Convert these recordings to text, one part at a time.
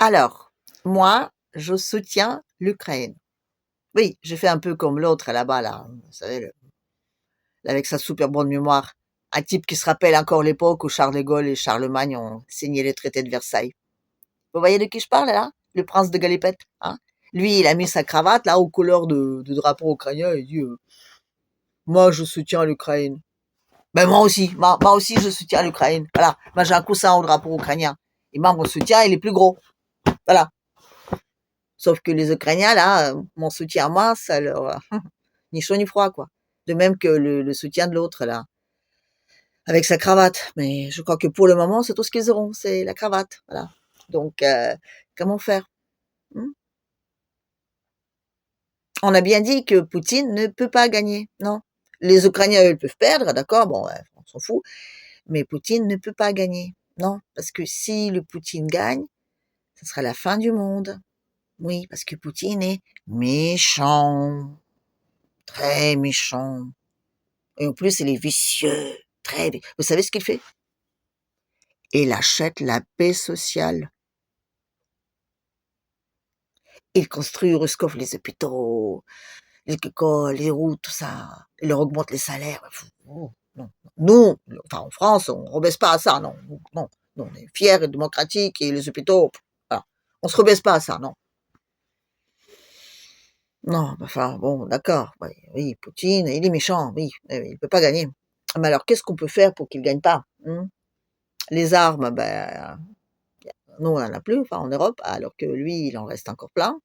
Alors, moi, je soutiens l'Ukraine. Oui, j'ai fait un peu comme l'autre là-bas, là, vous savez, avec sa super bonne mémoire. Un type qui se rappelle encore l'époque où Charles de Gaulle et Charlemagne ont signé les traités de Versailles. Vous voyez de qui je parle, là? Le prince de Galipette, hein? Lui, il a mis sa cravate, là, aux couleurs de drapeau ukrainien, et il dit, moi, je soutiens l'Ukraine. Ben, moi aussi, je soutiens l'Ukraine. Voilà. Moi, j'ai un coussin au drapeau ukrainien. Et moi, mon soutien, il est plus gros. Voilà. Sauf que les Ukrainiens, là, mon soutien à moi, ça leur, ni chaud ni froid, quoi. De même que le soutien de l'autre, là, avec sa cravate. Mais je crois que pour le moment, c'est tout ce qu'ils auront, c'est la cravate. Voilà. Donc, comment faire? Hmm. On a bien dit que Poutine ne peut pas gagner, non. Les Ukrainiens, eux, ils peuvent perdre, d'accord, bon, ouais, on s'en fout. Mais Poutine ne peut pas gagner, non. Parce que si le Poutine gagne, ce sera la fin du monde. Oui, parce que Poutine est méchant, très méchant. Et en plus, il est vicieux, très. Vous savez ce qu'il fait? Il achète la paix sociale. Il construit Ruskov les hôpitaux, les écoles, les routes, tout ça. Il leur augmente les salaires. Oh, non. Nous, enfin en France, on ne rebaisse pas à ça, non. Non, non, on est fiers et démocratiques et les hôpitaux, voilà. On se rebaisse pas à ça, non. Non, enfin bon, d'accord. Oui, oui, Poutine, il est méchant, oui, il peut pas gagner. Mais alors, qu'est-ce qu'on peut faire pour qu'il gagne pas? Les armes, ben, nous, on en a plus, enfin en Europe, alors que lui, il en reste encore plein.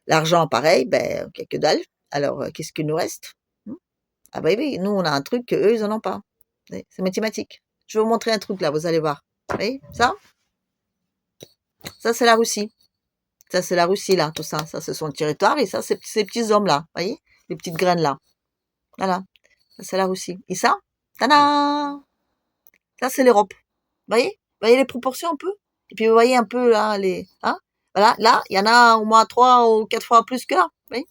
L'argent, pareil, ben, que dalle. Alors, qu'est-ce qu'il nous reste? Mmh. Ah bah oui, nous, on a un truc qu'eux, ils en ont pas. C'est mathématique. Je vais vous montrer un truc là, vous allez voir. Vous voyez, ça c'est la Russie. Ça c'est la Russie là, tout ça. Ça c'est son territoire et ça c'est ces petits hommes là, vous voyez, les petites graines là. Voilà, ça c'est la Russie. Et ça, tada, ça c'est l'Europe. Vous voyez les proportions un peu. Et puis vous voyez un peu là les, hein, voilà, là il y en a au moins 3 ou 4 fois plus que là. Vous voyez.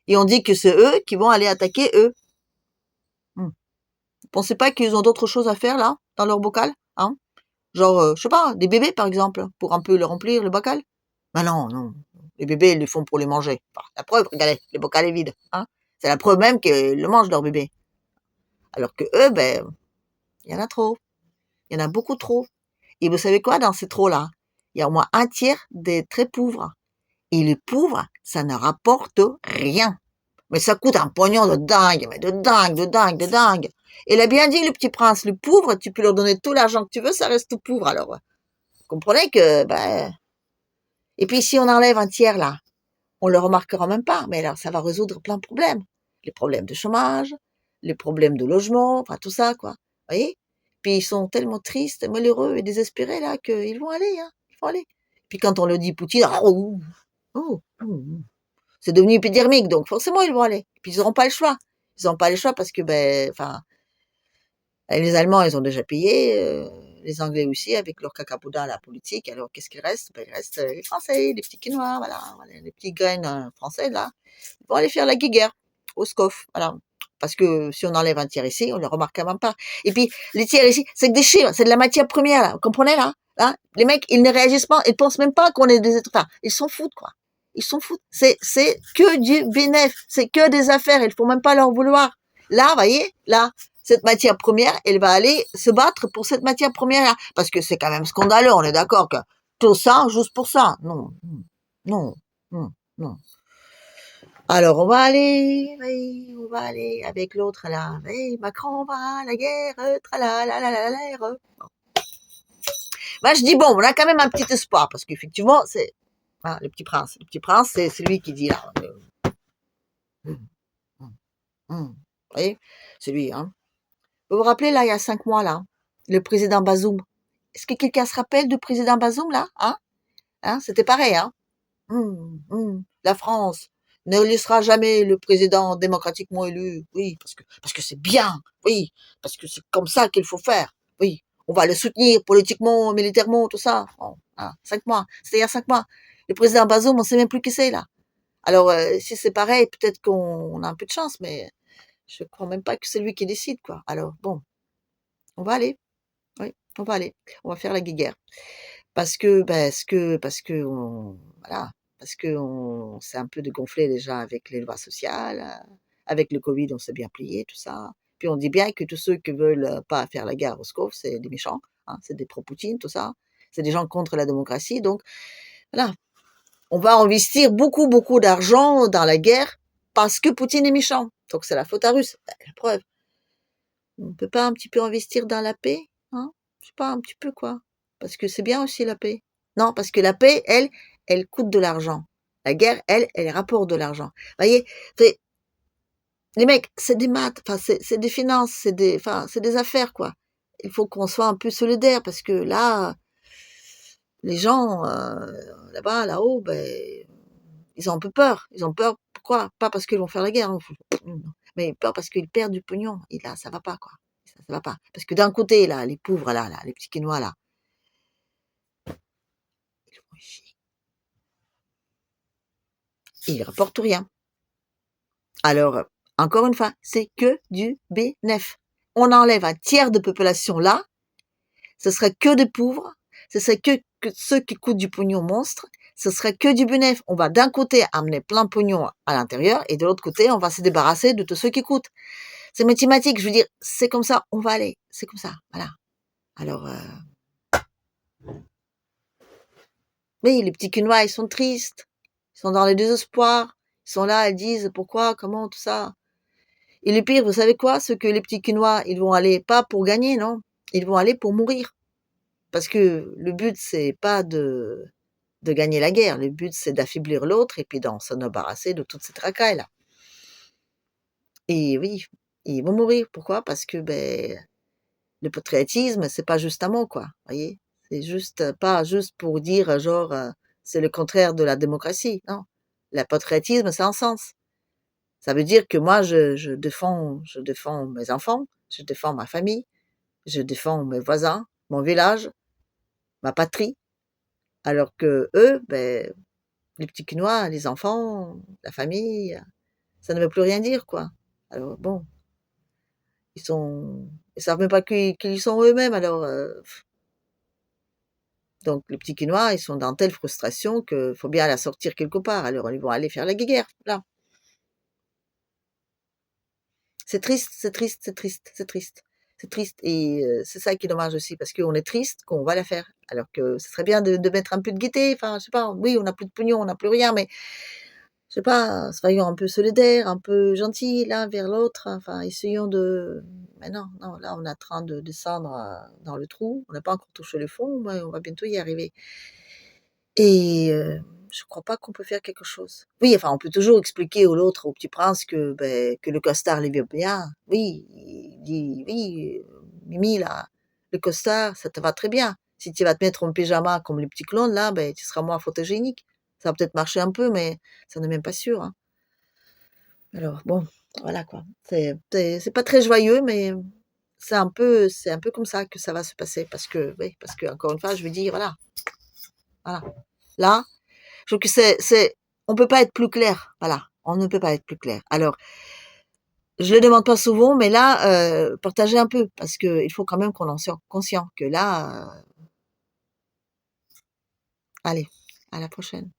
Et on dit que c'est eux qui vont aller attaquer eux. Vous pensez pas qu'ils ont d'autres choses à faire là, dans leur bocal, hein? Genre, je sais pas, des bébés par exemple, pour un peu le remplir le bocal? Ben non, non, les bébés, ils le font pour les manger. Enfin, la preuve, regardez, le bocal est vide, hein? C'est la preuve même qu'ils le mangent leur bébé. Alors que eux, ben, il y en a trop. Il y en a beaucoup trop. Et vous savez quoi, dans ces trop-là? Il y a au moins un tiers des très pauvres. Et les pauvres, ça ne rapporte rien. Mais ça coûte un pognon de dingue, mais de dingue, de dingue, de dingue. Et il a bien dit, le petit prince, le pauvre, tu peux leur donner tout l'argent que tu veux, ça reste tout pauvre. Alors, vous comprenez que, ben, et puis si on enlève un tiers là, on le remarquera même pas, mais alors ça va résoudre plein de problèmes. Les problèmes de chômage, les problèmes de logement, enfin tout ça, quoi. Vous voyez? Puis ils sont tellement tristes, malheureux et désespérés là qu'ils vont aller, hein, ils vont aller. Puis quand on le dit Poutine, oh, oh, oh, c'est devenu épidermique, donc forcément ils vont aller. Puis ils n'auront pas le choix. Ils n'auront pas le choix parce que, ben, enfin, les Allemands, ils ont déjà payé, les Anglais aussi, avec leur cacapoda à la politique. Alors, qu'est-ce qu'il reste? Ben, il reste les Français, les petits Quinois, voilà, les petites graines françaises, là. Ils vont aller faire la guéguerre au SCOF, voilà. Parce que si on enlève un tiers ici, on ne le remarque même pas. Et puis, les tiers ici, c'est que des chiffres, c'est de la matière première, là. Vous comprenez, là? Hein, les mecs, ils ne réagissent pas, ils pensent même pas qu'on est des êtres. Enfin, ils s'en foutent, quoi. Ils s'en foutent. C'est que du bénéf, c'est que des affaires. Il faut même pas leur vouloir. Là, vous voyez, là, cette matière première, elle va aller se battre pour cette matière première-là. Parce que c'est quand même scandaleux, on est d'accord que tout ça, juste pour ça. Non, non, non, non. Alors, on va aller, oui, on va aller avec l'autre là. Oui, Macron va à la guerre, tralala. Moi, je dis bon, on a quand même un petit espoir parce qu'effectivement, c'est hein, le petit prince. Le petit prince, c'est lui qui dit là. Hum, Vous voyez, c'est lui, hein. Vous vous rappelez là, il y a 5 mois là, le président Bazoum. Est-ce que quelqu'un se rappelle du président Bazoum là, hein? Hein, c'était pareil, hein? La France ne laissera jamais le président démocratiquement élu. Oui, parce que c'est bien. Oui, parce que c'est comme ça qu'il faut faire. Oui, on va le soutenir politiquement, militairement, tout ça. Bon, hein, 5 mois. C'était il y a 5 mois. Le président Bazoum, on sait même plus qui c'est là. Alors, si c'est pareil, peut-être qu'on a un peu de chance, mais je crois même pas que c'est lui qui décide, quoi. Alors, bon, on va aller. Oui, on va aller. On va faire la guéguerre. voilà, parce qu'on s'est un peu dégonflé déjà avec les lois sociales, avec le Covid, on s'est bien plié, tout ça. Puis on dit bien que tous ceux qui veulent pas faire la guerre au SCOF, c'est des méchants, hein, c'est des pro-Poutine, tout ça. C'est des gens contre la démocratie. Donc voilà, on va investir beaucoup, beaucoup d'argent dans la guerre parce que Poutine est méchant. Donc c'est la faute à Russe. La preuve. On ne peut pas un petit peu investir dans la paix, hein? Je sais pas, un petit peu quoi. Parce que c'est bien aussi la paix. Non, parce que la paix, elle coûte de l'argent. La guerre, elle rapporte de l'argent. Voyez, les mecs, c'est des maths, enfin c'est des finances, c'est des affaires quoi. Il faut qu'on soit un peu solidaire parce que là, les gens là-bas, là-haut, ben ils ont un peu peur. Ils ont peur. Pourquoi? Pas parce qu'ils vont faire la guerre, hein, mais peur parce qu'ils perdent du pognon. Et là, ça va pas quoi. Ça va pas. Parce que d'un côté, là, les pauvres là, les petits Quinois là, ils font chier. Ils rapportent rien. Alors, encore une fois, c'est que du bénéf. On enlève un tiers de population là, ce serait que des pauvres, ce serait que ceux qui coûtent du pognon monstre, ce serait que du bénéf. On va d'un côté amener plein de pognon à l'intérieur et de l'autre côté, on va se débarrasser de tous ceux qui coûtent. C'est mathématique, je veux dire, c'est comme ça, on va aller, c'est comme ça, voilà. Alors, oui, les petits Quinois, ils sont tristes, ils sont dans le désespoir, ils sont là, ils disent pourquoi, comment, tout ça. Et le pire, vous savez quoi? C'est que les petits Quinois, ils vont aller pas pour gagner, non, ils vont aller pour mourir. Parce que le but, c'est pas de gagner la guerre, le but, c'est d'affaiblir l'autre et puis d'en s'en débarrasser de toute cette racaille-là. Et oui, ils vont mourir. Pourquoi? Parce que, ben, le patriotisme, c'est pas juste un mot, quoi. Voyez, c'est juste pas juste pour dire genre c'est le contraire de la démocratie. Non, le patriotisme, c'est un sens. Ça veut dire que moi, je défends mes enfants, je défends ma famille, je défends mes voisins, mon village, ma patrie. Alors que eux, ben, les petits Quinois, les enfants, la famille, ça ne veut plus rien dire, quoi. Alors bon, ils savent même pas qui ils sont eux-mêmes. Alors donc les petits Quinois, ils sont dans telle frustration qu'il faut bien la sortir quelque part. Alors ils vont aller faire la guéguerre, là. C'est triste, c'est triste, c'est triste, c'est triste. C'est triste et c'est ça qui est dommage aussi parce qu'on est triste qu'on va la faire. Alors que ce serait bien de mettre un peu de gaieté, enfin, je sais pas, oui, on n'a plus de pognon, on n'a plus rien, mais je sais pas, soyons un peu solidaires, un peu gentils l'un vers l'autre, enfin, essayons de mais non, non, là, on est en train de descendre, dans le trou. On n'a pas encore touché le fond, mais on va bientôt y arriver. Et je crois pas qu'on peut faire quelque chose. Oui, enfin, on peut toujours expliquer au l'autre, au petit prince que, beh, que le costard lui va bien. Oui, il dit: «Oui, Mimi là, le costard, ça te va très bien. Si tu vas te mettre en pyjama comme les petits clones là, beh, tu seras moins photogénique». Ça va peut-être marcher un peu, mais ça n'est même pas sûr, hein. Alors bon, voilà quoi. C'est pas très joyeux, mais c'est un peu comme ça que ça va se passer parce que oui, parce que encore une fois, je veux dire, voilà, voilà. Là, je trouve que on peut pas être plus clair, voilà, on ne peut pas être plus clair. Alors, je le demande pas souvent, mais là, partagez un peu parce que il faut quand même qu'on en soit conscient que là, allez, à la prochaine.